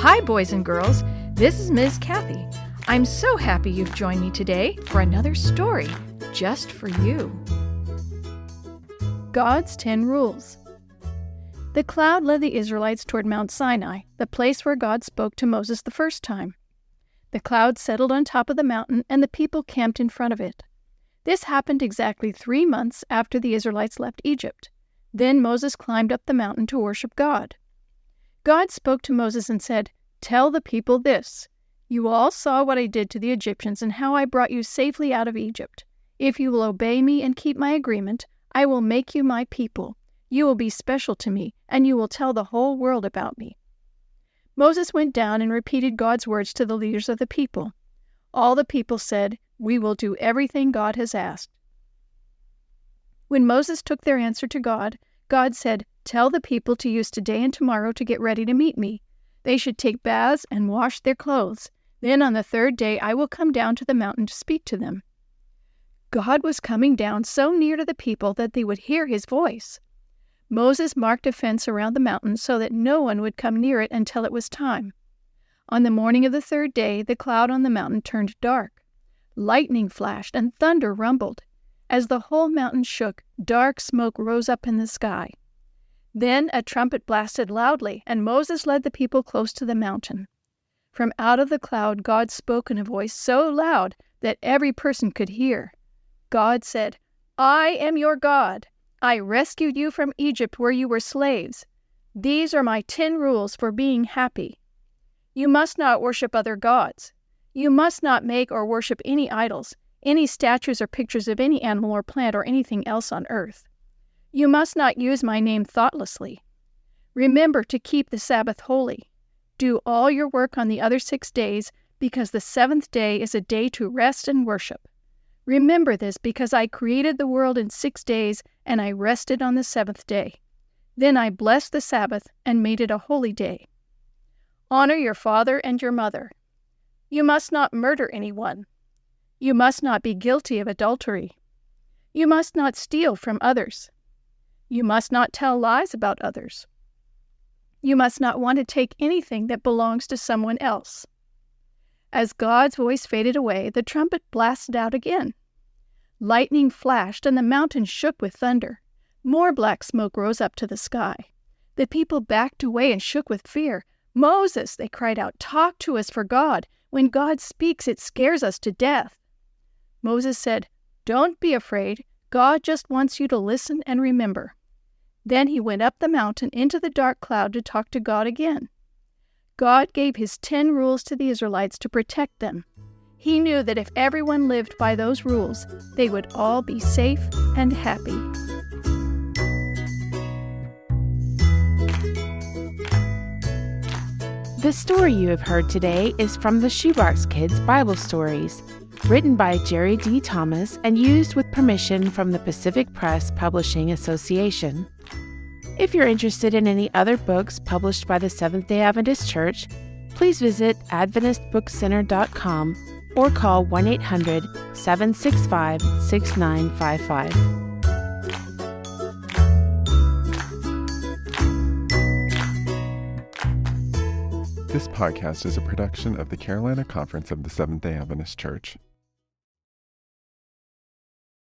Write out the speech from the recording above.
Hi, boys and girls. This is Ms. Kathy. I'm so happy you've joined me today for another story just for you. God's 10 Rules. The cloud led the Israelites toward Mount Sinai, the place where God spoke to Moses the first time. The cloud settled on top of the mountain, and the people camped in front of it. This happened exactly 3 months after the Israelites left Egypt. Then Moses climbed up the mountain to worship God. God spoke to Moses and said, "Tell the people this. You all saw what I did to the Egyptians and how I brought you safely out of Egypt. If you will obey me and keep my agreement, I will make you my people. You will be special to me, and you will tell the whole world about me." Moses went down and repeated God's words to the leaders of the people. All the people said, "We will do everything God has asked." When Moses took their answer to God, God said, "Tell the people to use today and tomorrow to get ready to meet me. They should take baths and wash their clothes. Then on the 3rd day I will come down to the mountain to speak to them." God was coming down so near to the people that they would hear his voice. Moses marked a fence around the mountain so that no one would come near it until it was time. On the morning of the 3rd day, the cloud on the mountain turned dark. Lightning flashed and thunder rumbled. As the whole mountain shook, dark smoke rose up in the sky. Then a trumpet blasted loudly, and Moses led the people close to the mountain. From out of the cloud, God spoke in a voice so loud that every person could hear. God said, "I am your God. I rescued you from Egypt where you were slaves. These are my 10 rules for being happy. You must not worship other gods. You must not make or worship any idols, any statues or pictures of any animal or plant or anything else on earth. You must not use my name thoughtlessly. Remember to keep the Sabbath holy. Do all your work on the other 6 days, because the 7th day is a day to rest and worship. Remember this because I created the world in 6 days, and I rested on the 7th day. Then I blessed the Sabbath and made it a holy day. Honor your father and your mother. You must not murder anyone. You must not be guilty of adultery. You must not steal from others. You must not tell lies about others. You must not want to take anything that belongs to someone else." As God's voice faded away, the trumpet blasted out again. Lightning flashed, and the mountain shook with thunder. More black smoke rose up to the sky. The people backed away and shook with fear. "Moses," they cried out, "talk to us for God. When God speaks, it scares us to death." Moses said, "Don't be afraid. God just wants you to listen and remember." Then he went up the mountain into the dark cloud to talk to God again. God gave his 10 rules to the Israelites to protect them. He knew that if everyone lived by those rules, they would all be safe and happy. The story you have heard today is from the Shoebox Kids Bible Stories, written by Jerry D. Thomas and used with permission from the Pacific Press Publishing Association. If you're interested in any other books published by the Seventh-day Adventist Church, please visit AdventistBookCenter.com or call 1-800-765-6955. This podcast is a production of the Carolina Conference of the Seventh-day Adventist Church.